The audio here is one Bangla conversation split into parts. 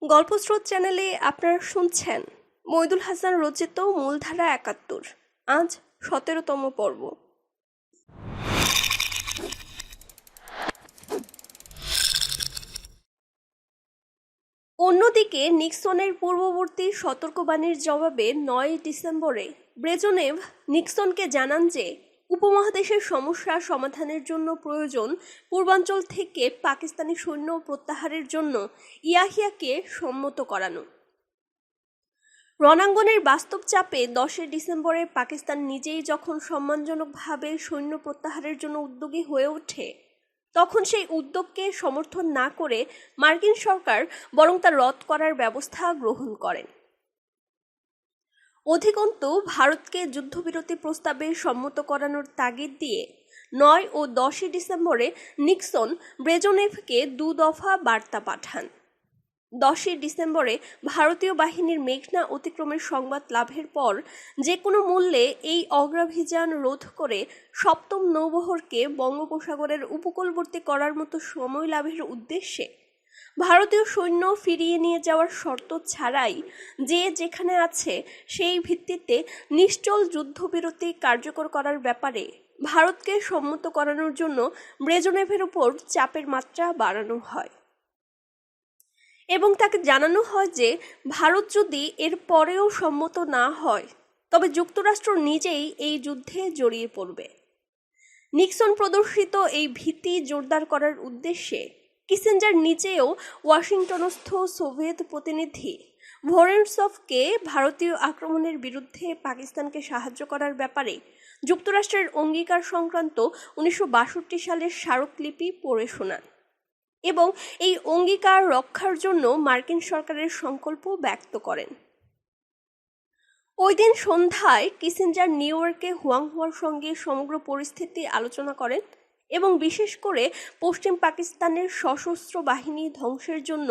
গল্পস্রোত চ্যানেলে আপনারা শুনছেন মইদুল হাসান রচিত মূলধারা ৭১। আজ ১৭তম পর্ব। অন্যদিকে নিক্সনের পূর্ববর্তী সতর্কবাণীর জবাবে ৯ ডিসেম্বরে ব্রেজনেভ নিক্সনকে জানান যে উপমহাদেশের সমস্যা সমাধানের জন্য প্রয়োজন পূর্বাঞ্চল থেকে পাকিস্তানি সৈন্য প্রত্যাহারের জন্য ইয়াহিয়াকে সম্মত করানো। রণাঙ্গনের বাস্তব চাপে ১০ ডিসেম্বরে পাকিস্তান নিজেই যখন সম্মানজনকভাবে সৈন্য প্রত্যাহারের জন্য উদ্যোগী হয়ে ওঠে, তখন সেই উদ্যোগকে সমর্থন না করে মার্কিন সরকার বরং তা রদ করার ব্যবস্থা গ্রহণ করেন। অধিকন্তু ভারতকে যুদ্ধবিরতি প্রস্তাবে সম্মত করানোর তাগিদ দিয়ে ৯ ও ১০ ডিসেম্বরে নিক্সন ব্রেজনেভকে ২ দফা বার্তা পাঠান। ১০ ডিসেম্বরে ভারতীয় বাহিনীর মেঘনা অতিক্রমের সংবাদ লাভের পর যে কোনো মূল্যে এই অগ্রাভিযান রোধ করে সপ্তম নৌবহরকে বঙ্গোপসাগরের উপকূলবর্তী করার মতো সময় লাভের উদ্দেশ্যে ভারতীয় সৈন্য ফিরিয়ে নিয়ে যাওয়ার শর্ত ছাড়াই যে যেখানে আছে সেই ভিত্তিতে নিশ্চল যুদ্ধবিরতি কার্যকর করার ব্যাপারে ভারতকে সম্মত করানোর জন্য ব্রেজনেভের উপর চাপের মাত্রা বাড়ানো হয় এবং তাকে জানানো হয় যে ভারত যদি এর পরেও সম্মত না হয় তবে যুক্তরাষ্ট্র নিজেই এই যুদ্ধে জড়িয়ে পড়বে। নিক্সন প্রদর্শিত এই ভীতি জোরদার করার উদ্দেশ্যে কিসিঞ্জার নিজেও ওয়াশিংটনস্থ সোভিয়েত প্রতিনিধি ভোরেনসভকে ভারতীয় আক্রমণের বিরুদ্ধে পাকিস্তানকে সাহায্য করার ব্যাপারে যুক্তরাষ্ট্রের অঙ্গীকার সংক্রান্ত ১৯৬২ সালের স্মারকলিপি পড়ে শোনান এবং এই অঙ্গীকার রক্ষার জন্য মার্কিন সরকারের সংকল্প ব্যক্ত করেন। ওই দিন সন্ধ্যায় কিসিঞ্জার নিউ ইয়র্কে হুয়াংহুয়ার সঙ্গে সমগ্র পরিস্থিতি আলোচনা করেন এবং বিশেষ করে পশ্চিম পাকিস্তানের সশস্ত্র বাহিনী ধ্বংসের জন্য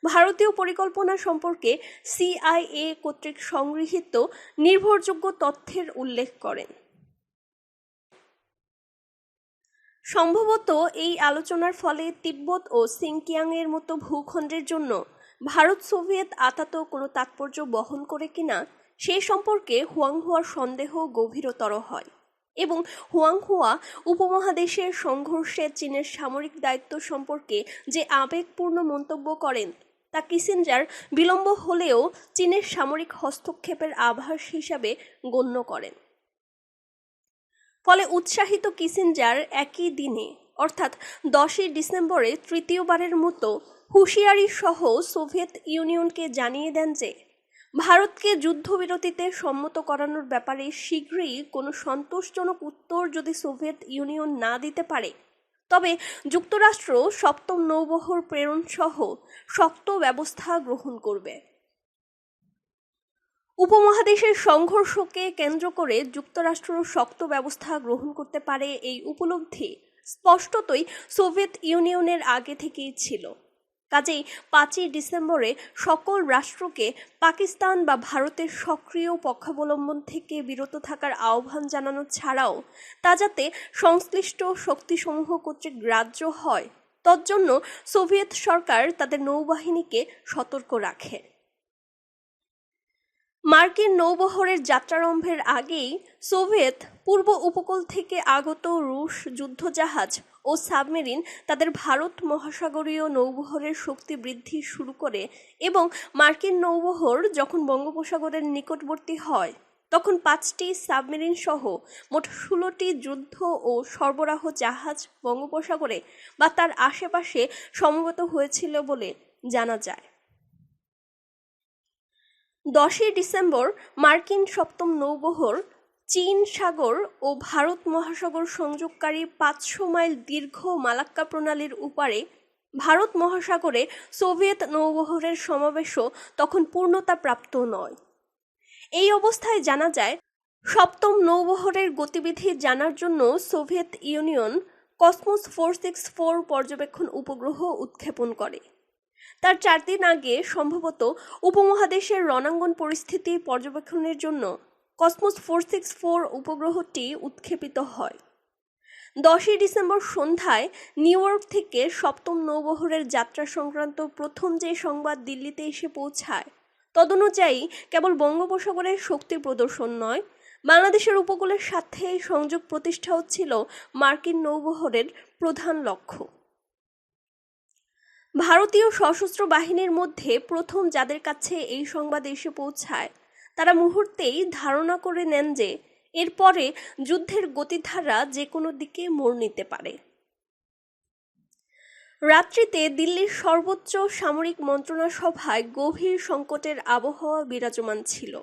ভারতীয় পরিকল্পনা সম্পর্কে CIA কর্তৃক সংগৃহীত নির্ভরযোগ্য তথ্যের উল্লেখ করেন। সম্ভবত এই আলোচনার ফলে তিব্বত ও সিনকিয়াংয়ের মতো ভূখণ্ডের জন্য ভারত সোভিয়েত আতাত কোনো তাৎপর্য বহন করে কিনা সে সম্পর্কে হুয়াংহুয়ার সন্দেহ গভীরতর হয় এবং হুয়াংহুয়া উপমহাদেশের সংঘর্ষে চীনের সামরিক দায়িত্ব সম্পর্কে যে আবেগপূর্ণ মন্তব্য করেন তা কিসিঞ্জার বিলম্ব হলেও চীনের সামরিক হস্তক্ষেপের আভাস হিসাবে গণ্য করেন। ফলে উৎসাহিত কিসিঞ্জার একই দিনে অর্থাৎ ১০ ডিসেম্বরে তৃতীয়বারের মতো হুঁশিয়ারি সহ সোভিয়েত ইউনিয়নকে জানিয়ে দেন যে ভারতকে যুদ্ধবিরতিতে সম্মত করানোর ব্যাপারে শীঘ্রই কোনো সন্তোষজনক উত্তর যদি সোভিয়েত ইউনিয়ন না দিতে পারে তবে যুক্তরাষ্ট্র সপ্তম নৌবহর প্রেরণ সহ শক্ত ব্যবস্থা গ্রহণ করবে। উপমহাদেশের সংঘর্ষকে কেন্দ্র করে যুক্তরাষ্ট্র শক্ত ব্যবস্থা গ্রহণ করতে পারে এই উপলব্ধি স্পষ্টতই সোভিয়েত ইউনিয়নের আগে থেকেই ছিল। কাজেই ৫ ডিসেম্বরে সকল রাষ্ট্রকে পাকিস্তান বা ভারতের সক্রিয় পক্ষাবলম্বন থেকে বিরত থাকার আহ্বান জানানো ছাড়াও তা যাতে সংশ্লিষ্ট শক্তিসমূহ কর্তৃক গ্রাহ্য হয় তজ্জন্য সোভিয়েত সরকার তাদের নৌবাহিনীকে সতর্ক রাখে। মার্কিন নৌবহরের যাত্রারম্ভের আগেই সোভিয়েত পূর্ব উপকূল থেকে আগত রুশ যুদ্ধজাহাজ ও সাবমেরিন তাদের ভারত মহাসাগরীয় নৌবহরের শক্তি বৃদ্ধি শুরু করে এবং মার্কিন নৌবহর যখন বঙ্গোপসাগরের নিকটবর্তী হয় তখন ৫টি সাবমেরিন সহ মোট ১৬টি যুদ্ধ ও সরবরাহ জাহাজ বঙ্গোপসাগরে বা তার আশেপাশে সমবেত হয়েছিল বলে জানা যায়। ১০ ডিসেম্বর মার্কিন সপ্তম নৌবহর চীন সাগর ও ভারত মহাসাগর সংযোগকারী ৫০০ মাইল দীর্ঘ মালাক্কা প্রণালীর উপারে ভারত মহাসাগরে সোভিয়েত নৌবহরের সমাবেশও তখন পূর্ণতা প্রাপ্ত নয়। এই অবস্থায় জানা যায় সপ্তম নৌবহরের গতিবিধি জানার জন্য সোভিয়েত ইউনিয়ন কসমোস ৪৬৪ পর্যবেক্ষণ উপগ্রহ উৎক্ষেপণ করে। তার ৪ দিন আগে সম্ভবত উপমহাদেশের রণাঙ্গন পরিস্থিতি পর্যবেক্ষণের জন্য কসমোস ৪৬৪ উপগ্রহটি উৎক্ষেপিত হয়। 10ই ডিসেম্বর সন্ধ্যায় নিউ ইয়র্ক থেকে সপ্তম নৌবহরের যাত্রা সংক্রান্ত প্রথম যে সংবাদ দিল্লিতে এসে পৌঁছায় তদনুযায়ী কেবল বঙ্গোপসাগরের শক্তি প্রদর্শন নয়, বাংলাদেশের উপকূলের সাথে সংযোগ প্রতিষ্ঠাও ছিল মার্কিন নৌবহরের প্রধান লক্ষ্য। ভারতীয় সশস্ত্র বাহিনীর মধ্যে প্রথম যাদের কাছে এই সংবাদ এসে পৌঁছায় তারা মুহূর্তেই ধারণা করে নেন যে এরপরে যুদ্ধের গতিধারা যে কোনো দিকে মোড় নিতে পারে। রাত্রিতে দিল্লির সর্বোচ্চ সামরিক মন্ত্রণা সভায় গভীর সংকটের আবহাওয়া বিরাজমান ছিল।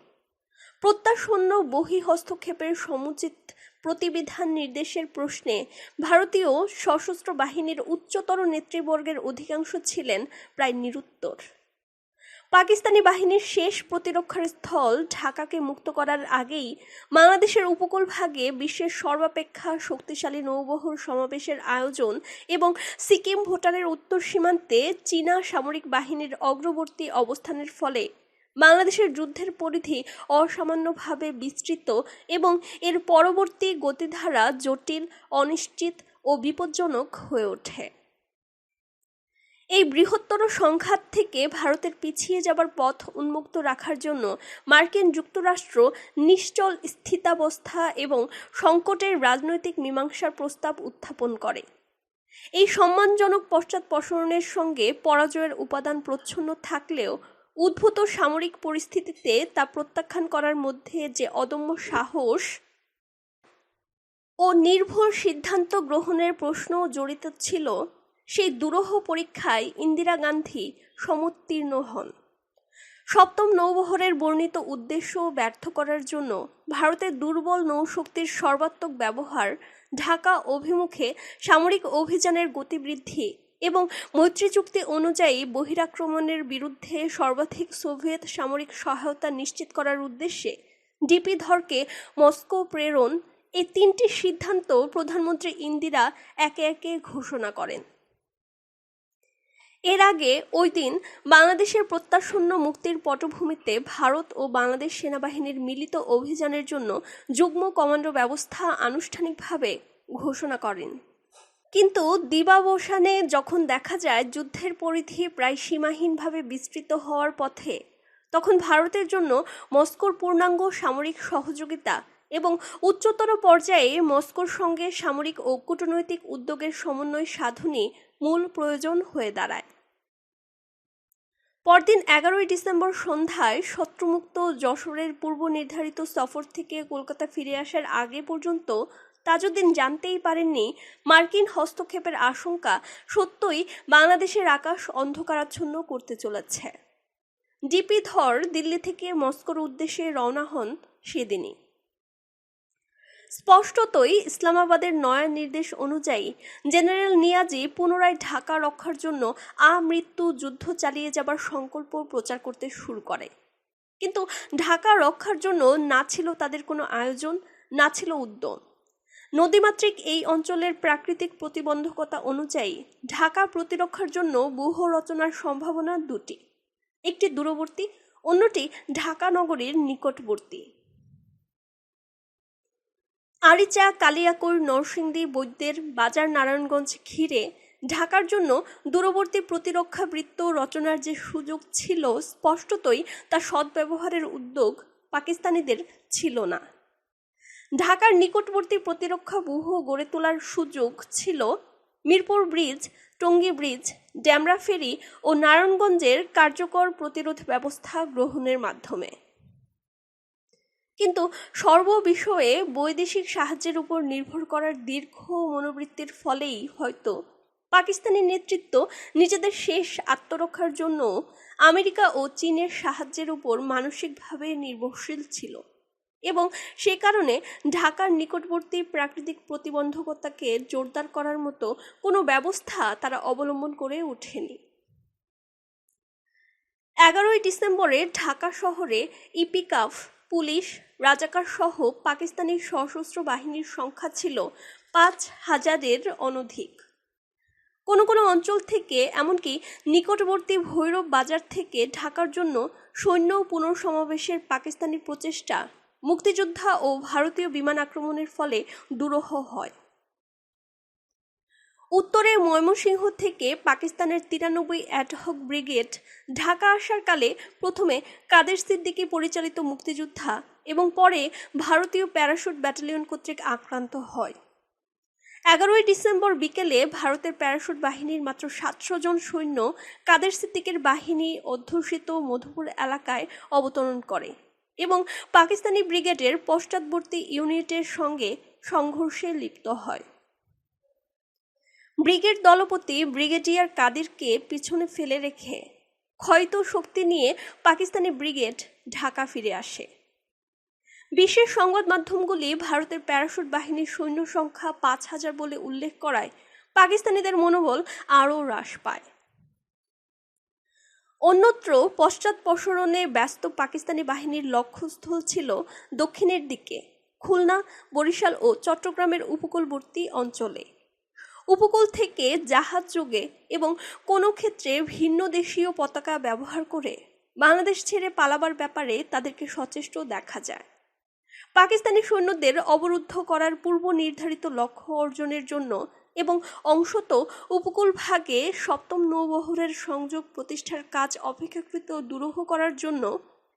প্রত্যাশন্য বহি হস্তক্ষেপের সমুচিত প্রতিবিধান নির্দেশের প্রশ্নে ভারতীয় সশস্ত্র বাহিনীর উচ্চতর নেতৃবর্গের অধিকাংশ ছিলেন প্রায় নিরুত্তর। পাকিস্তানি বাহিনীর শেষ প্রতিরক্ষার স্থল ঢাকাকে মুক্ত করার আগেই বাংলাদেশের উপকূলভাগে বিশ্বের সর্বাপেক্ষা শক্তিশালী নৌবহর সমাবেশের আয়োজন এবং সিকিম ভুটানের উত্তর সীমান্তে চীনা সামরিক বাহিনীর অগ্রবর্তী অবস্থানের ফলে বাংলাদেশের যুদ্ধের পরিধি অসামান্যভাবে বিস্তৃত এবং এর পরবর্তী গতিধারা জটিল, অনিশ্চিত ও বিপজ্জনক হয়ে ওঠে। এই বৃহত্তর সংঘাত থেকে ভারতের পিছিয়ে যাবার পথ উন্মুক্ত রাখার জন্য মার্কিন যুক্তরাষ্ট্র নিশ্চল স্থিতাবস্থা এবং সংকটের রাজনৈতিক মীমাংসার প্রস্তাব উত্থাপন করে। এই সম্মানজনক পশ্চাৎপসরণের সঙ্গে পরাজয়ের উপাদান প্রচ্ছন্ন থাকলেও উদ্ভূত সামরিক পরিস্থিতিতে তা প্রত্যাখ্যান করার মধ্যে যে অদম্য সাহস ও নির্ভুল সিদ্ধান্ত গ্রহণের প্রশ্ন জড়িত ছিল, সেই দুরূহ পরীক্ষায় ইন্দিরা গান্ধী সমুত্তীর্ণ হন। সপ্তম নৌবহরের বর্ণিত উদ্দেশ্য ব্যর্থ করার জন্য ভারতের দুর্বল নৌশক্তির সর্বাত্মক ব্যবহার, ঢাকা অভিমুখে সামরিক অভিযানের গতিবৃদ্ধি এবং মৈত্রী চুক্তি অনুযায়ী বহিরাক্রমণের বিরুদ্ধে সর্বাধিক সোভিয়েত সামরিক সহায়তা নিশ্চিত করার উদ্দেশ্যে ডিপি ধরকে মস্কো প্রেরণ, এই তিনটি সিদ্ধান্ত প্রধানমন্ত্রী ইন্দিরা একে একে ঘোষণা করেন। এর আগে ওই দিন বাংলাদেশের প্রত্যাশন্য মুক্তির পটভূমিতে ভারত ও বাংলাদেশ সেনাবাহিনীর মিলিত অভিযানের জন্য যুগ্ম কমান্ডো ব্যবস্থা আনুষ্ঠানিকভাবে ঘোষণা করেন। কিন্তু দিবাবসানে যখন দেখা যায় যুদ্ধের পরিধি প্রায় সীমাহীনভাবে বিস্তৃত হওয়ার পথে, তখন ভারতের জন্য মস্কোর পূর্ণাঙ্গ সামরিক সহযোগিতা এবং উচ্চতর পর্যায়ে মস্কোর সঙ্গে সামরিক ও কূটনৈতিক উদ্যোগের সমন্বয় সাধনই মূল প্রয়োজন হয়ে দাঁড়ায়। পরদিন 11ই ডিসেম্বর সন্ধ্যায় শত্রুমুক্ত যশোরের পূর্ব নির্ধারিত সফর থেকে কলকাতা ফিরে আসার আগে পর্যন্ত তাজউদ্দিন জানতেই পারেননি মার্কিন হস্তক্ষেপের আশঙ্কা সত্যই বাংলাদেশের আকাশ অন্ধকারাচ্ছন্ন করতে চলেছে। ডিপি ধর দিল্লি থেকে মস্কোর উদ্দেশ্যে রওনা হন সেদিনই। স্পষ্টতই ইসলামাবাদের নয়া নির্দেশ অনুযায়ী জেনারেল নিয়াজি পুনরায় ঢাকা রক্ষার জন্য আমৃত্যু যুদ্ধ চালিয়ে যাবার সংকল্প প্রচার করতে শুরু করে। কিন্তু ঢাকা রক্ষার জন্য না ছিল তাদের কোনো আয়োজন, না ছিল উদ্যম। নদীমাতৃক এই অঞ্চলের প্রাকৃতিক প্রতিবন্ধকতা অনুযায়ী ঢাকা প্রতিরক্ষার জন্য ব্যূহ রচনার সম্ভাবনা দুটি, একটি দূরবর্তী, অন্যটি ঢাকা নগরীর নিকটবর্তী। আরিচা, কালিয়াকৈর, নরসিংদী, বৈদ্যের বাজার, নারায়ণগঞ্জ ঘিরে ঢাকার জন্য দূরবর্তী প্রতিরক্ষা বৃত্ত রচনার যে সুযোগ ছিল, স্পষ্টতই তা সদ্ব্যবহারের উদ্যোগ পাকিস্তানিদের ছিল না। ঢাকার নিকটবর্তী প্রতিরক্ষা ব্যূহ গড়ে তোলার সুযোগ ছিল মিরপুর ব্রিজ, টঙ্গী ব্রিজ, ডেমরা ফেরি ও নারায়ণগঞ্জের কার্যকর প্রতিরোধ ব্যবস্থা গ্রহণের মাধ্যমে। কিন্তু সর্ববিষয়ে বৈদেশিক সাহায্যের উপর নির্ভর করার দীর্ঘ মনোবৃত্তির ফলেই হয়তো পাকিস্তানি নেতৃত্ব নিজেদের শেষ আত্মরক্ষার জন্য আমেরিকা ও চীনের সাহায্যের উপর মানসিকভাবে নির্ভরশীল ছিল এবং সে কারণে ঢাকার নিকটবর্তী প্রাকৃতিক প্রতিবন্ধকতাকে জোরদার করার মতো কোনো ব্যবস্থা তারা অবলম্বন করে ওঠেনি। 11ই ডিসেম্বরে ঢাকা শহরে ইপিকাফ, পুলিশ, রাজাকার সহ পাকিস্তানি সশস্ত্র বাহিনীর সংখ্যা ছিল 5,000-এর অনধিক। কোনো কোনো অঞ্চল থেকে, এমনকি নিকটবর্তী ভৈরব বাজার থেকে ঢাকার জন্য সৈন্য পুনঃসমাবেশের পাকিস্তানি প্রচেষ্টা মুক্তিযোদ্ধা ও ভারতীয় বিমান আক্রমণের ফলে দুরূহ হয়। উত্তরে ময়মনসিংহ থেকে পাকিস্তানের 93 অ্যাডহক ব্রিগেড ঢাকা আসার কালে প্রথমে কাদের সিদ্দিকী পরিচালিত মুক্তিযোদ্ধা এবং পরে ভারতীয় প্যারাশুট ব্যাটালিয়ন কর্তৃক আক্রান্ত হয়। 11 ডিসেম্বর বিকেলে ভারতের প্যারাশুট বাহিনীর মাত্র 700 জন সৈন্য কাদের সিদ্দিকের বাহিনী অধ্যুষিত মধুপুর এলাকায় অবতরণ করে এবং পাকিস্তানি ব্রিগেডের পশ্চাৎবর্তী ইউনিটের সঙ্গে সংঘর্ষে লিপ্ত হয়। ব্রিগেড দলপতি ব্রিগেডিয়ার কাদেরকে পিছনে ফেলে রেখে ক্ষয়িত শক্তি নিয়ে পাকিস্তানি ব্রিগেড ঢাকা ফিরে আসে। বিশেষ সংবাদ মাধ্যমগুলি ভারতের প্যারাশুট বাহিনীর সৈন্য সংখ্যা 5000 বলে উল্লেখ করায় পাকিস্তানিদের মনোবল আরও হ্রাস পায়। অন্যত্র পশ্চাৎপসরণে ব্যস্ত পাকিস্তানি বাহিনীর লক্ষ্যস্থল ছিল দক্ষিণের দিকে খুলনা, বরিশাল ও চট্টগ্রামের উপকূলবর্তী অঞ্চলে। উপকূল থেকে জাহাজ যোগে এবং কোনো ক্ষেত্রে ভিন্ন দেশীয় পতাকা ব্যবহার করে বাংলাদেশ ছেড়ে পালাবার ব্যাপারে তাদেরকে সচেষ্ট দেখা যায়। পাকিস্তানি সৈন্যদের অবরুদ্ধ করার পূর্ব নির্ধারিত লক্ষ্য অর্জনের জন্য এবং অংশত উপকূল ভাগে 7ম নৌবহরের সংযোগ প্রতিষ্ঠার কাজ অপেক্ষাকৃত দুরূহ করার জন্য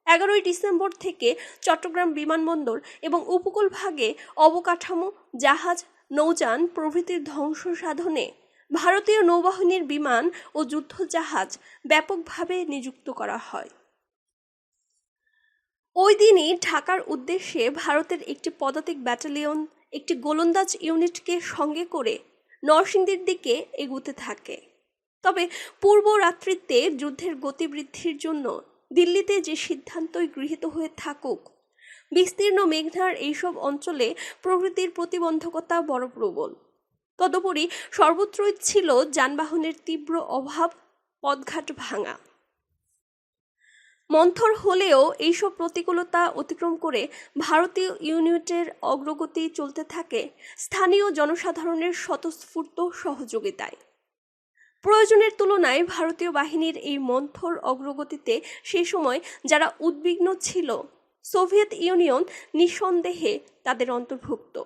11 ডিসেম্বর থেকে চট্টগ্রাম বিমানবন্দর এবং উপকূল ভাগে অবকাঠামো, জাহাজ, নৌযান প্রভৃতির ধ্বংস সাধনে ভারতীয় নৌবাহিনীর বিমান ও যুদ্ধজাহাজ ব্যাপকভাবে নিযুক্ত করা হয়। ওই দিনই ঢাকার উদ্দেশ্যে ভারতের একটি পদাতিক ব্যাটালিয়ন একটি গোলন্দাজ ইউনিটকে সঙ্গে করে নরসিংদীর দিকে এগুতে থাকে। তবে পূর্ব রাত্রিতে যুদ্ধের গতি বৃদ্ধির জন্য দিল্লিতে যে সিদ্ধান্তই গৃহীত হয়ে থাকুক, বিস্তীর্ণ মেঘনার এইসব অঞ্চলে প্রভৃতির প্রতিবন্ধকতা বড় প্রবল। তদুপরি সর্বত্রই ছিল যানবাহনের তীব্র অভাব, পথঘাট ভাঙা। মন্থর হলেও এইসব প্রতিকূলতা অতিক্রম করে ভারতীয় ইউনিটের অগ্রগতি চলতে থাকে স্থানীয় জনসাধারণের স্বতঃস্ফূর্ত সহযোগিতায়। প্রয়োজনের তুলনায় ভারতীয় বাহিনীর এই মন্থর অগ্রগতিতে সেই সময় যারা উদ্বিগ্ন ছিল, সোভিয়েত ইউনিয়ন নিঃসন্দেহে তাদের অন্তর্ভুক্ত।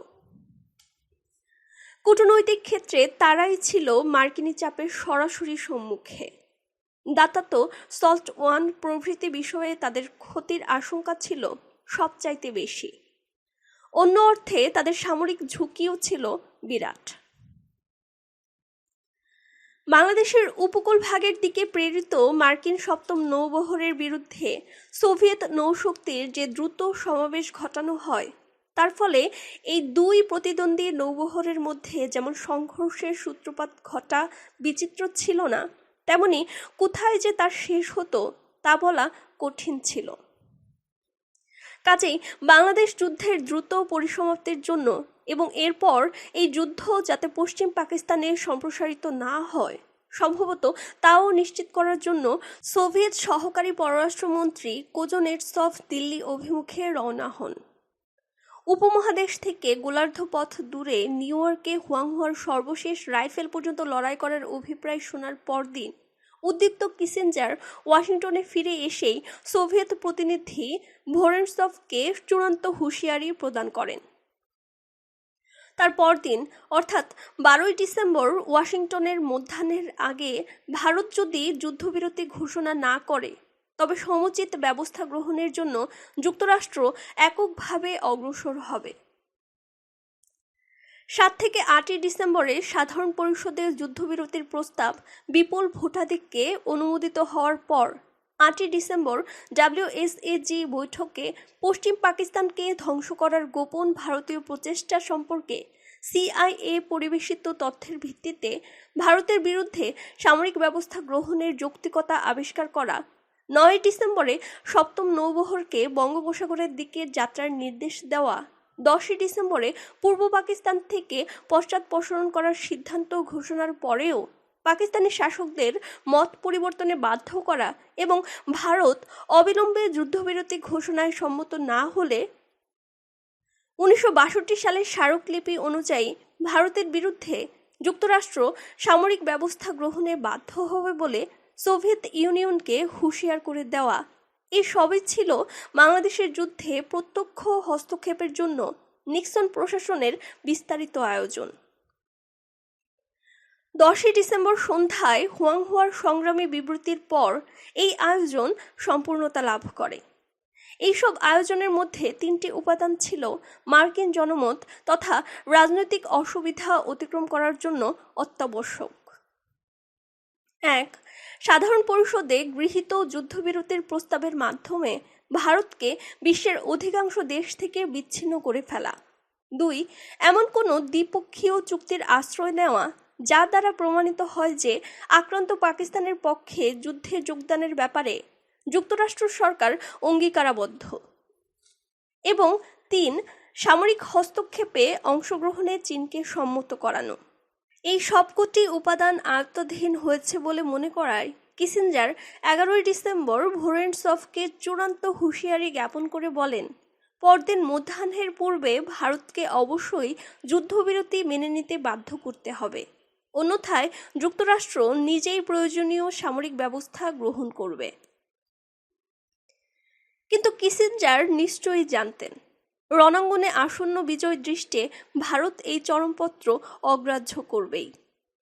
কূটনৈতিক ক্ষেত্রে তারাই ছিল মার্কিনী চাপের সরাসরি সম্মুখে। দাতাত, সল্ট ওয়ান প্রভৃতি বিষয়ে তাদের ক্ষতির আশঙ্কা ছিল সবচাইতে বেশি। অন্য অর্থে তাদের সামরিক ঝুঁকিও ছিল বিরাট। বাংলাদেশের উপকূল ভাগের দিকে প্রেরিত মার্কিন 7ম নৌবহরের বিরুদ্ধে সোভিয়েত নৌশক্তির যে দ্রুত সমাবেশ ঘটানো হয়, তার ফলে এই দুই প্রতিদ্বন্দ্বী নৌবহরের মধ্যে যেমন সংঘর্ষের সূত্রপাত ঘটা বিচিত্র ছিল না, তেমনি কোথায় যে তার শেষ হতো তা বলা কঠিন ছিল। কাজেই বাংলাদেশ যুদ্ধের দ্রুত পরিসমাপ্তির জন্য এবং এরপর এই যুদ্ধ যাতে পশ্চিম পাকিস্তানে সম্প্রসারিত না হয়, সম্ভবত তাও নিশ্চিত করার জন্য সোভিয়েত সহকারী পররাষ্ট্রমন্ত্রী কোজনেটসভ দিল্লি অভিমুখে রওনা হন। উপমহাদেশ থেকে গোলার্ধ পথ দূরে নিউ ইয়র্কে হুয়াংহুয়ার সর্বশেষ রাইফেল পর্যন্ত লড়াই করার অভিপ্রায় শোনার পরদিন উদ্দীপ্ত কিসিঞ্জার ওয়াশিংটনে ফিরে এসেই সোভিয়েত প্রতিনিধি ভোরেনসভকে চূড়ান্ত হুঁশিয়ারি প্রদান করেন। তার পরদিন অর্থাৎ 12 ডিসেম্বর ওয়াশিংটনের মধ্যাহ্নের আগে ভারত যদি যুদ্ধবিরতি ঘোষণা না করে, তবে সমুচিত ব্যবস্থা গ্রহণের জন্য যুক্তরাষ্ট্র এককভাবে অগ্রসর হবে। 7 থেকে 8 ডিসেম্বরে সাধারণ পরিষদের যুদ্ধবিরতির প্রস্তাব বিপুল ভোটাধিক্যে অনুমোদিত হওয়ার পর 8 ডিসেম্বর WSAG বৈঠকে পশ্চিম পাকিস্তানকে ধ্বংস করার গোপন ভারতীয় প্রচেষ্টা সম্পর্কে CIA পরিবেশিত তথ্যের ভিত্তিতে ভারতের বিরুদ্ধে সামরিক ব্যবস্থা গ্রহণের যৌক্তিকতা আবিষ্কার করা 9 ডিসেম্বরে 7ম নৌবহরকে বঙ্গোপসাগরের দিকে যাত্রার নির্দেশ দেওয়া, 10 ডিসেম্বরে পূর্ব পাকিস্তান থেকে পশ্চাৎপসরণ করার সিদ্ধান্ত ঘোষণার পরেও পাকিস্তানি শাসকদের মত পরিবর্তনে বাধ্য করা এবং ভারত অবিলম্বে যুদ্ধবিরতি ঘোষণায় সম্মত না হলে 1962 সালের স্মারকলিপি অনুযায়ী ভারতের বিরুদ্ধে যুক্তরাষ্ট্র সামরিক ব্যবস্থা গ্রহণে বাধ্য হবে বলে সোভিয়েত ইউনিয়নকে হুঁশিয়ার করে দেওয়া, এই সবই ছিল বাংলাদেশের যুদ্ধে প্রত্যক্ষ হস্তক্ষেপের জন্য নিক্সন প্রশাসনের বিস্তারিত আয়োজন। 10ই ডিসেম্বর সন্ধ্যায় হুয়াংহুয়ার সংগ্রামী বিবৃতির পর এই আয়োজন সম্পূর্ণতা লাভ করে। এইসব আয়োজনের মধ্যে 3টি উপাদান ছিল মার্কিন জনমত তথা রাজনৈতিক অসুবিধা অতিক্রম করার জন্য অত্যাবশ্যক। 1. সাধারণ পরিষদে গৃহীত যুদ্ধবিরতির প্রস্তাবের মাধ্যমে ভারতকে বিশ্বের অধিকাংশ দেশ থেকে বিচ্ছিন্ন করে ফেলা। 2. এমন কোনো দ্বিপক্ষীয় চুক্তির আশ্রয় নেওয়া যা দ্বারা প্রমাণিত হয় যে আক্রান্ত পাকিস্তানের পক্ষে যুদ্ধে যোগদানের ব্যাপারে যুক্তরাষ্ট্র সরকার অঙ্গীকারাবদ্ধ। এবং 3. সামরিক হস্তক্ষেপে অংশগ্রহণে চীনকে সম্মত করানো। এই সবকটি উপাদান আয়ত্তাধীন হয়েছে বলে মনে করায় কিসিঞ্জার 11ই ডিসেম্বর ভোরেনসভকে চূড়ান্ত হুঁশিয়ারি জ্ঞাপন করে বলেন, পরদিন মধ্যাহ্নের পূর্বে ভারতকে অবশ্যই যুদ্ধবিরতি মেনে নিতে বাধ্য করতে হবে, অন্যথায় যুক্তরাষ্ট্র নিজেই প্রয়োজনীয় সামরিক ব্যবস্থা গ্রহণ করবে। কিন্তু কিসিঞ্জার নিশ্চয়ই জানতেন, রণাঙ্গনে আসন্ন বিজয় দৃষ্টে ভারত এই চরমপত্র অগ্রাহ্য করবেই।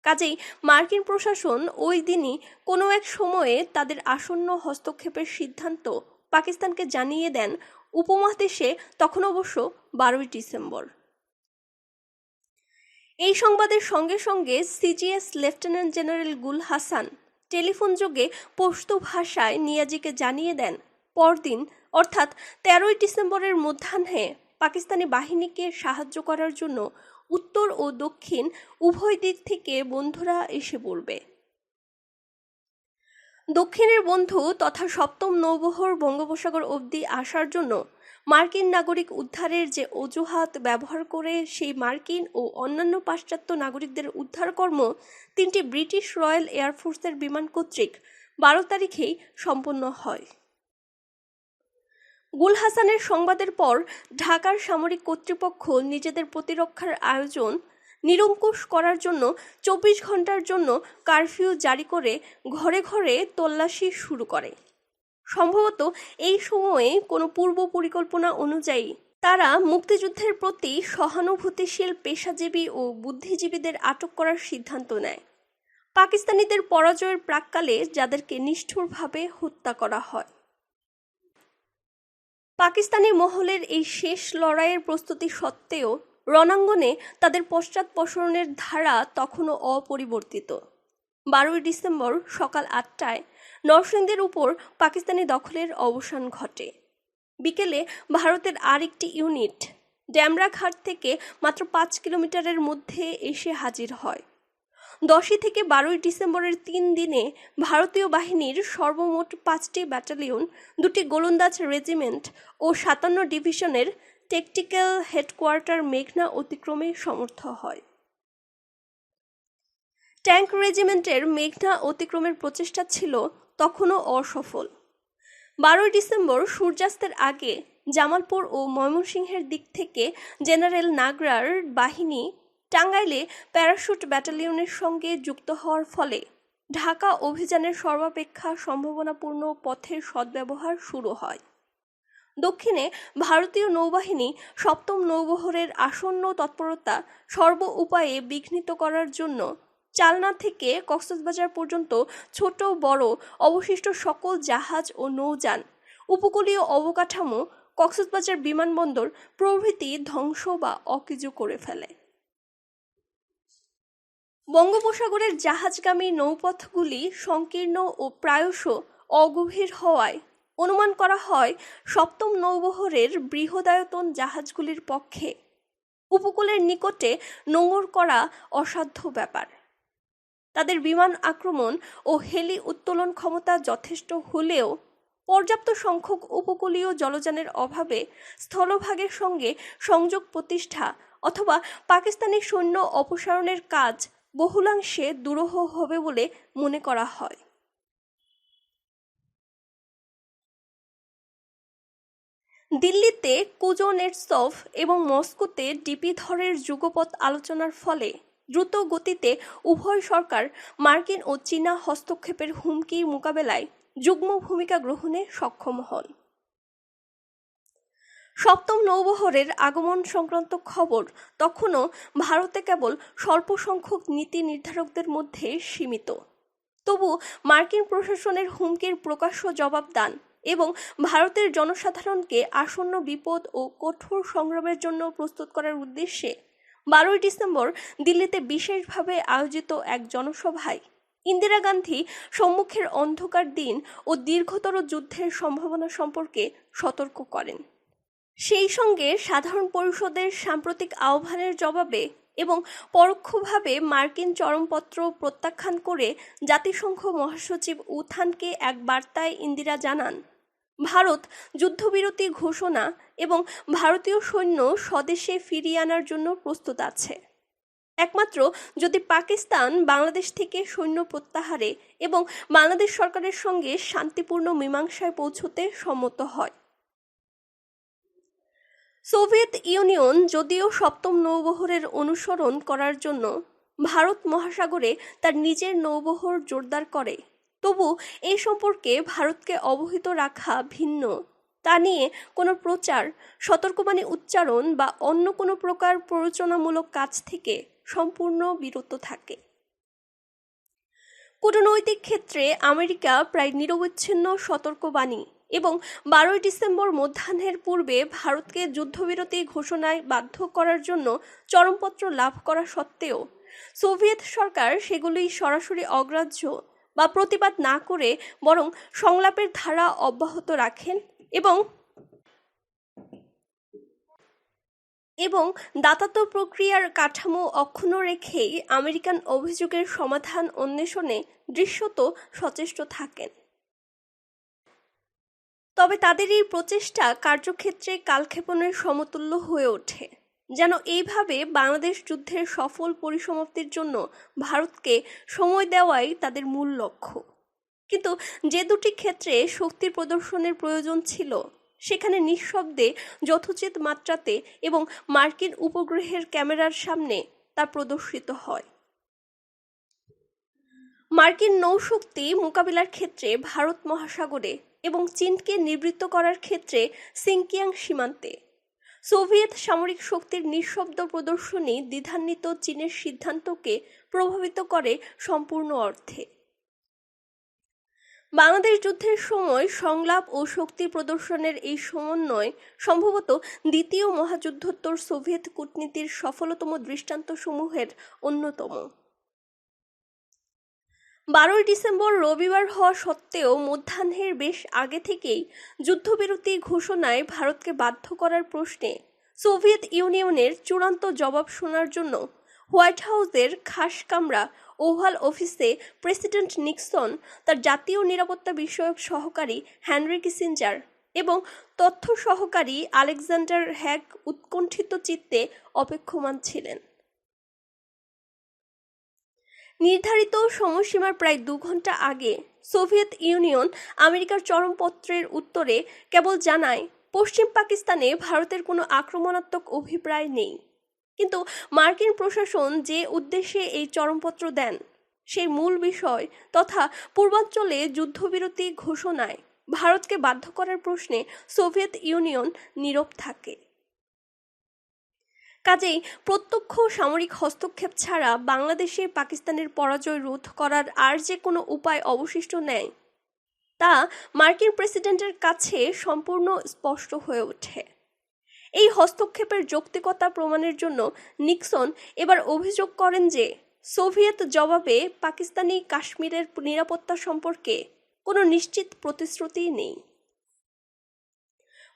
কাজেই মার্কিন প্রশাসন ওই দিনই কোনো এক সময়ে তাদের আসন্ন হস্তক্ষেপের সিদ্ধান্ত পাকিস্তানকে জানিয়ে দেন উপমহাদেশে, তখন অবশ্য 12ই ডিসেম্বর। এই সংবাদের সঙ্গে সঙ্গে সিজিএস লেফটেন্যান্ট জেনারেল গুল হাসান টেলিফোন যোগে পশতু ভাষায় নিয়াজিকে জানিয়ে দেন, পরদিন অর্থাৎ 13ই ডিসেম্বরের মধ্যাহ্নে পাকিস্তানি বাহিনীকে সাহায্য করার জন্য উত্তর ও দক্ষিণ উভয় দিক থেকে বন্ধুরা এসে পড়বে। দক্ষিণের বন্ধু তথা সপ্তম নৌবহর বঙ্গোপসাগর অবধি আসার জন্য মার্কিন নাগরিক উদ্ধারের যে অজুহাত ব্যবহার করে সেই মার্কিন ও অন্যান্য পাশ্চাত্য নাগরিকদের উদ্ধারকর্ম 3টি ব্রিটিশ রয়্যাল এয়ারফোর্সের বিমান কর্তৃক 12 তারিখেই সম্পন্ন হয়। গুল হাসানের সংবাদের পর ঢাকার সামরিক কর্তৃপক্ষ নিজেদের প্রতিরক্ষার আয়োজন নিরঙ্কুশ করার জন্য 24 ঘন্টার জন্য কারফিউ জারি করে ঘরে ঘরে তল্লাশি শুরু করে। সম্ভবত এই সময়ে কোনো পূর্ব পরিকল্পনা অনুযায়ী তারা মুক্তিযুদ্ধের প্রতি সহানুভূতিশীল পেশাজীবী ও বুদ্ধিজীবীদের আটক করার সিদ্ধান্ত নেয়, পাকিস্তানিদের পরাজয়ের প্রাক্কালে যাদেরকে নিষ্ঠুরভাবে হত্যা করা হয়। পাকিস্তানি মহলের এই শেষ লড়াইয়ের প্রস্তুতি সত্ত্বেও রণাঙ্গনে তাদের পশ্চাৎপসরণের ধারা তখনও অপরিবর্তিত। 12ই ডিসেম্বর সকাল 8টায় নরসিংদীর উপর পাকিস্তানি দখলের অবসান ঘটে। বিকেলে ভারতের আরেকটি ইউনিট ড্যামরা ঘাট থেকে মাত্র 5 কিলোমিটারের মধ্যে এসে হাজির হয়। 10ই থেকে 12ই ডিসেম্বরের 3 দিনে ভারতীয় বাহিনীর সর্বমোট 5টি ব্যাটালিয়ন, 2টি গোলন্দাজ রেজিমেন্ট ও 57 ডিভিশনের টেকটিক্যাল হেডকোয়ার্টার মেঘনা অতিক্রমে সমর্থ হয়। ট্যাঙ্ক রেজিমেন্টের মেঘনা অতিক্রমের প্রচেষ্টা ছিল তখনও অসফল। 12ই ডিসেম্বর সূর্যাস্তের আগে জামালপুর ও ময়মনসিংহের দিক থেকে জেনারেল নাগরার বাহিনী টাঙ্গাইলে প্যারাশুট ব্যাটালিয়নের সঙ্গে যুক্ত হওয়ার ফলে ঢাকা অভিযানের সর্বাপেক্ষা সম্ভাবনাপূর্ণ পথের সদ্ব্যবহার শুরু হয়। দক্ষিণে ভারতীয় নৌবাহিনী সপ্তম নৌবহরের আসন্ন তৎপরতা সর্ব উপায়ে বিঘ্নিত করার জন্য চালনা থেকে কক্সবাজার পর্যন্ত ছোট বড় অবশিষ্ট সকল জাহাজ ও নৌযান, উপকূলীয় অবকাঠামো, কক্সবাজার বিমানবন্দর প্রভৃতি ধ্বংস বা অকেজো করে ফেলে। বঙ্গোপসাগরের জাহাজগামী নৌপথগুলি সংকীর্ণ ও প্রায়শ অগভীর হওয়ায় অনুমান করা হয় সপ্তম নৌবহরের বৃহদায়তন জাহাজগুলির পক্ষে উপকূলের নিকটে নোঙর করা অসাধ্য ব্যাপার। তাদের বিমান আক্রমণ ও হেলি উত্তোলন ক্ষমতা যথেষ্ট হলেও পর্যাপ্ত সংখ্যক উপকূলীয় জলযানের অভাবে স্থলভাগের সঙ্গে সংযোগ প্রতিষ্ঠা অথবা পাকিস্তানি সৈন্য অপসারণের কাজ বহুলাংশে দুরূহ হবে বলে মনে করা হয়। দিল্লিতে কুজনেটসভ এবং মস্কোতে ডিপিধরের যুগপৎ আলোচনার ফলে দ্রুত গতিতে উভয় সরকার মার্কিন ও চীনা হস্তক্ষেপের হুমকির মোকাবেলায় যুগ্ম ভূমিকা গ্রহণে সক্ষম হন। সপ্তম নৌবহরের আগমন সংক্রান্ত খবর তখনও ভারতে কেবল স্বল্প সংখ্যক নীতি নির্ধারকদের মধ্যে সীমিত। তবু মার্কিন প্রশাসনের হুমকির প্রকাশ্য জবাব দান এবং ভারতের জনসাধারণকে আসন্ন বিপদ ও কঠোর সংগ্রামের জন্য প্রস্তুত করার উদ্দেশ্যে 12ই ডিসেম্বর দিল্লিতে বিশেষভাবে আয়োজিত এক জনসভায় ইন্দিরা গান্ধী সম্মুখের অন্ধকার দিন ও দীর্ঘতর যুদ্ধের সম্ভাবনা সম্পর্কে সতর্ক করেন। সেই সঙ্গে সাধারণ পরিষদের সাম্প্রতিক আহ্বানের জবাবে এবং পরোক্ষভাবে মার্কিন চরমপত্র প্রত্যাখ্যান করে জাতিসংঘ মহাসচিব উথানকে এক বার্তায় ইন্দিরা জানান, ভারত যুদ্ধবিরতি ঘোষণা এবং ভারতীয় সৈন্য স্বদেশে ফিরিয়ে আনার জন্য প্রস্তুত আছে। একমাত্র যদি পাকিস্তান বাংলাদেশ থেকে সৈন্য প্রত্যাহারে এবং বাংলাদেশ সরকারের সঙ্গে শান্তিপূর্ণ মীমাংসায় পৌঁছতে সম্মত হয়। সোভিয়েত ইউনিয়ন যদিও সপ্তম নৌবহরের অনুসরণ করার জন্য ভারত মহাসাগরে তার নিজের নৌবহর জোরদার করে, তবু এই সম্পর্কে ভারতকে অবহিত রাখা ভিন্ন তা নিয়ে কোনো প্রচার, সতর্কবাণী উচ্চারণ বা অন্য কোনো প্রকার প্ররোচনামূলক কাজ থেকে সম্পূর্ণ বিরত থাকে। কূটনৈতিক ক্ষেত্রে আমেরিকা প্রায় নিরবচ্ছিন্ন সতর্কবাণী এবং 12ই ডিসেম্বর মধ্যাহ্নের পূর্বে ভারতকে যুদ্ধবিরতি ঘোষণায় বাধ্য করার জন্য চরমপত্র লাভ করা সত্ত্বেও সোভিয়েত সরকার সেগুলি সরাসরি অগ্রাহ্য বা প্রতিবাদ না করে বরং সংলাপের ধারা অব্যাহত রাখেন এবং দাতাত্ব প্রক্রিয়ার কাঠামো অক্ষুণ্ণ রেখেই আমেরিকান অভিযোগের সমাধান অন্বেষণে দৃশ্যত সচেষ্ট থাকেন। তবে তাদের এই প্রচেষ্টা কার্যক্ষেত্রে কালক্ষেপণের সমতুল্য হয়ে ওঠে, যেন এইভাবে বাংলাদেশ যুদ্ধের সফল পরিসমাপ্তির জন্য ভারতকে সময় দেওয়াই তাদের মূল লক্ষ্য। কিন্তু যে দুটি ক্ষেত্রে শক্তি প্রদর্শনের প্রয়োজন ছিল সেখানে নিঃশব্দে যথোচিত মাত্রাতে এবং মার্কিন উপগ্রহের ক্যামেরার সামনে তা প্রদর্শিত হয়। মার্কিন নৌশক্তি মোকাবিলার ক্ষেত্রে ভারত মহাসাগরে এবং চীনকে নিবৃত্ত করার ক্ষেত্রে সিনকিয়াং সীমান্তে সোভিয়েত সামরিক শক্তির নিঃশব্দ প্রদর্শনী দ্বিধান্বিত চীনের সিদ্ধান্তকে প্রভাবিত করে সম্পূর্ণ অর্থে। বাংলাদেশ যুদ্ধের সময় সংলাপ ও শক্তি প্রদর্শনের এই সমন্বয় সম্ভবত দ্বিতীয় মহাযুদ্ধোত্তর সোভিয়েত কূটনীতির সফলতম দৃষ্টান্তসমূহের অন্যতম। 12ই ডিসেম্বর রবিবার হওয়া সত্ত্বেও মধ্যাহ্নের বেশ আগে থেকেই যুদ্ধবিরতি ঘোষণায় ভারতকে বাধ্য করার প্রশ্নে সোভিয়েত ইউনিয়নের চূড়ান্ত জবাব শোনার জন্য হোয়াইট হাউসের খাস কামরা ওভাল অফিসে প্রেসিডেন্ট নিক্সন তার জাতীয় নিরাপত্তা বিষয়ক সহকারী হেনরি কিসিঞ্জার এবং তথ্য সহকারী আলেকজান্ডার হ্যাগ উৎকণ্ঠিত চিত্তে অপেক্ষমান ছিলেন। নির্ধারিত সময়সীমার প্রায় 2 ঘন্টা আগে সোভিয়েত ইউনিয়ন আমেরিকার চরমপত্রের উত্তরে কেবল জানায় পশ্চিম পাকিস্তানে ভারতের কোনো আক্রমণাত্মক অভিপ্রায় নেই, কিন্তু মার্কিন প্রশাসন যে উদ্দেশ্যে এই চরমপত্র দেন সেই মূল বিষয় তথা পূর্বাঞ্চলে যুদ্ধবিরতি ঘোষণায় ভারতকে বাধ্য করার প্রশ্নে সোভিয়েত ইউনিয়ন নীরব থাকে। কাজেই প্রত্যক্ষ সামরিক হস্তক্ষেপ ছাড়া বাংলাদেশে পাকিস্তানের পরাজয় রোধ করার আর যে কোনো উপায় অবশিষ্ট নেই তা মার্কিন প্রেসিডেন্টের কাছে সম্পূর্ণ স্পষ্ট হয়ে ওঠে। এই হস্তক্ষেপের যৌক্তিকতা প্রমাণের জন্য নিক্সন এবার অভিযোগ করেন যে সোভিয়েত জবাবে পাকিস্তানি কাশ্মীরের নিরাপত্তা সম্পর্কে কোনো নিশ্চিত প্রতিশ্রুতি নেই।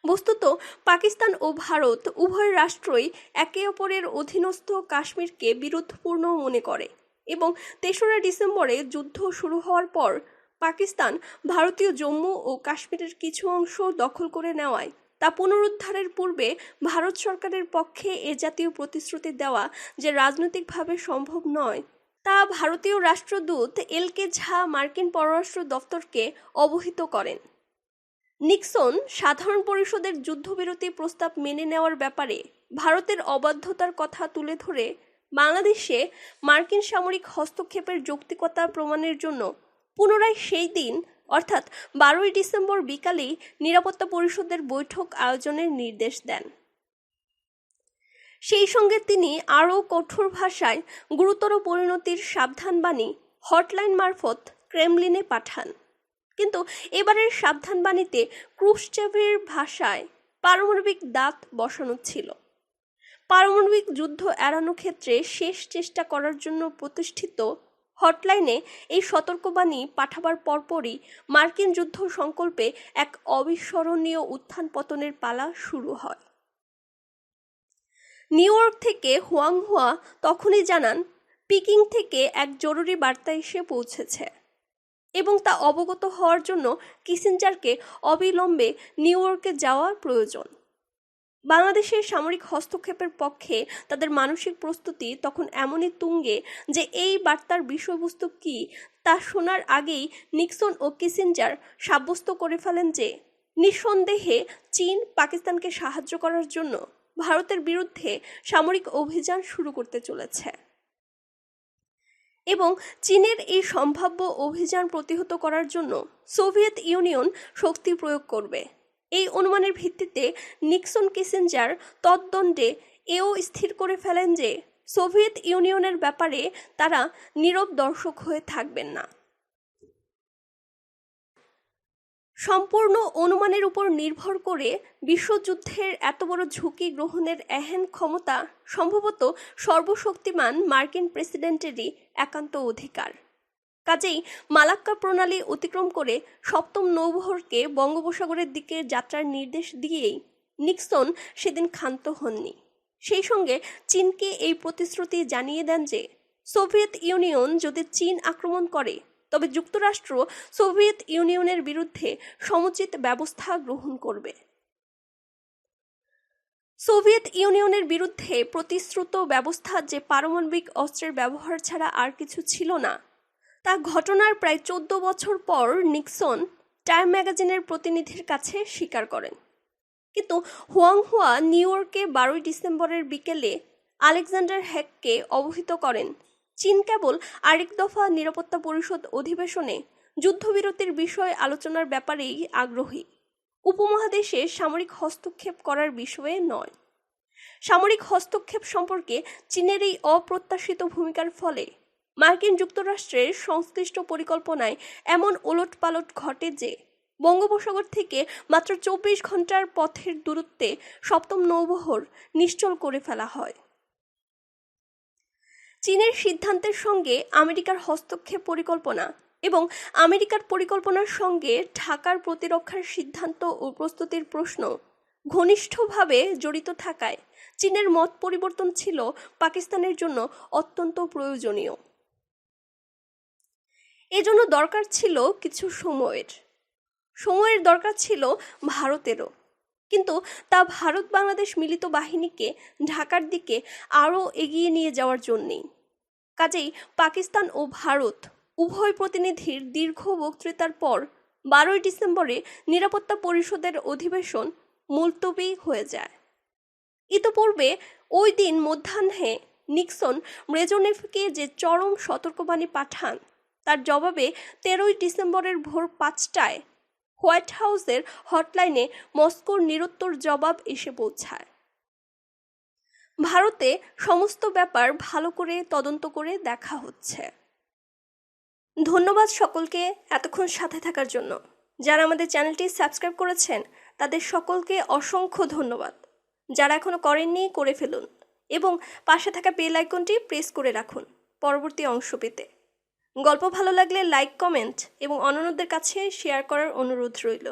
বস্তুত পাকিস্তান ও ভারত উভয় রাষ্ট্রই একে অপরের অধীনস্থ কাশ্মীরকে বিরোধপূর্ণ মনে করে এবং 3রা ডিসেম্বরে যুদ্ধ শুরু হওয়ার পর পাকিস্তান ভারতীয় জম্মু ও কাশ্মীরের কিছু অংশ দখল করে নেওয়ায় তা পুনরুদ্ধারের পূর্বে ভারত সরকারের পক্ষে এ জাতীয় প্রতিশ্রুতি দেওয়া যে রাজনৈতিকভাবে সম্ভব নয় তা ভারতীয় রাষ্ট্রদূত এল.কে. ঝা মার্কিন পররাষ্ট্র দফতরকে অবহিত করেন। নিক্সন সাধারণ পরিষদের যুদ্ধবিরতি প্রস্তাব মেনে নেওয়ার ব্যাপারে ভারতের অবাধ্যতার কথা তুলে ধরে বাংলাদেশে মার্কিন সামরিক হস্তক্ষেপের যৌক্তিকতা প্রমাণের জন্য পুনরায় সেই দিন অর্থাৎ 12ই ডিসেম্বর বিকালেই নিরাপত্তা পরিষদের বৈঠক আয়োজনের নির্দেশ দেন। সেই সঙ্গে তিনি আরও কঠোর ভাষায় গুরুতর পরিণতির সাবধানবাণী হটলাইন মারফত ক্রেমলিনে পাঠান। কিন্তু এবারের সাবধানবাণীতে ক্রুশ্চেভের ভাষায় পারমাণবিক দাঁত বসানো ছিল। পারমাণবিক যুদ্ধ এড়ানোর ক্ষেত্রে শেষ চেষ্টা করার জন্য প্রতিষ্ঠিত হটলাইনে এই সতর্কবাণী পাঠাবার পরপরই মার্কিন যুদ্ধ সংকল্পে এক অবিস্মরণীয় উত্থান পতনের পালা শুরু হয়। নিউ ইয়র্ক থেকে হুয়াংহুয়া তখনই জানান পিকিং থেকে এক জরুরি বার্তা এসে পৌঁছেছে এবং তা অবগত হওয়ার জন্য কিসিঞ্জারকে অবিলম্বে নিউ ইয়র্কে যাওয়া প্রয়োজন। বাংলাদেশের সামরিক হস্তক্ষেপের পক্ষে তাদের মানসিক প্রস্তুতি তখন এমনই তুঙ্গে যে এই বার্তার বিষয়বস্তু কি তা শোনার আগেই নিক্সন ও কিসিঞ্জার সাব্যস্ত করে ফেলেন যে নিঃসন্দেহে চীন পাকিস্তানকে সাহায্য করার জন্য ভারতের বিরুদ্ধে সামরিক অভিযান শুরু করতে চলেছে এবং চীনের এই সম্ভাব্য অভিযান প্রতিহত করার জন্য সোভিয়েত ইউনিয়ন শক্তি প্রয়োগ করবে। এই অনুমানের ভিত্তিতে নিক্সন কিসিঞ্জার তদ্দণ্ডে এও স্থির করে ফেলেন যে সোভিয়েত ইউনিয়নের ব্যাপারে তারা নীরব দর্শক হয়ে থাকবেন না। সম্পূর্ণ অনুমানের উপর নির্ভর করে বিশ্বযুদ্ধের এত বড় ঝুঁকি গ্রহণের এহেন ক্ষমতা সম্ভবত সর্বশক্তিমান মার্কিন প্রেসিডেন্টেরই একান্ত অধিকার। কাজেই মালাক্কা প্রণালী অতিক্রম করে সপ্তম নৌবহরকে বঙ্গোপসাগরের দিকে যাত্রার নির্দেশ দিয়েই নিক্সন সেদিন ক্ষান্ত হননি। সেই সঙ্গে চীনকে এই প্রতিশ্রুতি জানিয়ে দেন যে সোভিয়েত ইউনিয়ন যদি চীন আক্রমণ করে তবে যুক্তরাষ্ট্র সোভিয়েত ইউনিয়নের বিরুদ্ধে সমুচিত ব্যবস্থা গ্রহণ করবে। সোভিয়েত ইউনিয়নের বিরুদ্ধে প্রতিশ্রুত ব্যবস্থা যে পারমাণবিক অস্ত্রের ব্যবহার ছাড়া আর কিছু ছিল না তা ঘটনার প্রায় 14 বছর পর নিক্সন টাইম ম্যাগাজিনের প্রতিনিধির কাছে স্বীকার করেন। কিন্তু হুয়াংহুয়া নিউ ইয়র্কে 12ই ডিসেম্বরের বিকেলে আলেকজান্ডার হ্যাককে অবহিত করেন চীন কেবল আরেক দফা নিরাপত্তা পরিষদ অধিবেশনে যুদ্ধবিরতির বিষয়ে আলোচনার ব্যাপারেই আগ্রহী, উপমহাদেশে সামরিক হস্তক্ষেপ করার বিষয়ে নয়। সামরিক হস্তক্ষেপ সম্পর্কে চীনের এই অপ্রত্যাশিত ভূমিকার ফলে মার্কিন যুক্তরাষ্ট্রের সংশ্লিষ্ট পরিকল্পনায় এমন ওলটপালট ঘটে যে বঙ্গোপসাগর থেকে মাত্র 24 ঘন্টার পথের দূরত্বে সপ্তম নৌবহর নিশ্চল করে ফেলা হয়। চীনের সিদ্ধান্তের সঙ্গে আমেরিকার হস্তক্ষেপ পরিকল্পনা এবং আমেরিকার পরিকল্পনার সঙ্গে ঢাকার প্রতিরক্ষার সিদ্ধান্ত ও প্রস্তুতির প্রশ্ন ঘনিষ্ঠভাবে জড়িত থাকায় চীনের মত পরিবর্তন ছিল পাকিস্তানের জন্য অত্যন্ত প্রয়োজনীয়। এজন্য দরকার ছিল কিছু সময়ের দরকার ছিল ভারতেরও, কিন্তু তা ভারত বাংলাদেশ মিলিত বাহিনীকে ঢাকার দিকে আরও এগিয়ে নিয়ে যাওয়ার জন্যেই। কাজেই পাকিস্তান ও ভারত উভয় প্রতিনিধির দীর্ঘ বক্তৃতার পর 12ই ডিসেম্বরে নিরাপত্তা পরিষদের অধিবেশন মুলতবি হয়ে যায়। ইতোপূর্বে ওই দিন মধ্যাহ্নে নিক্সন ব্রেজনেভকে যে চরম সতর্কবাণী পাঠান তার জবাবে 13ই ডিসেম্বরের ভোর 5টায় হোয়াইট হাউসের হটলাইনে মস্কোর নিরুত্তর জবাব এসে পৌঁছায়। ভারতে সমস্ত ব্যাপার ভালো করে তদন্ত করে দেখা হচ্ছে। ধন্যবাদ সকলকে এতক্ষণ সাথে থাকার জন্য। যারা আমাদের চ্যানেলটি সাবস্ক্রাইব করেছেন তাদের সকলকে অসংখ্য ধন্যবাদ। যারা এখনো করেননি করে ফেলুন এবং পাশে থাকা বেল আইকনটি প্রেস করে রাখুন পরবর্তী অংশ পেতে। গল্প ভালো লাগলে লাইক, কমেন্ট এবং অন্যদের কাছে শেয়ার করার অনুরোধ রইল।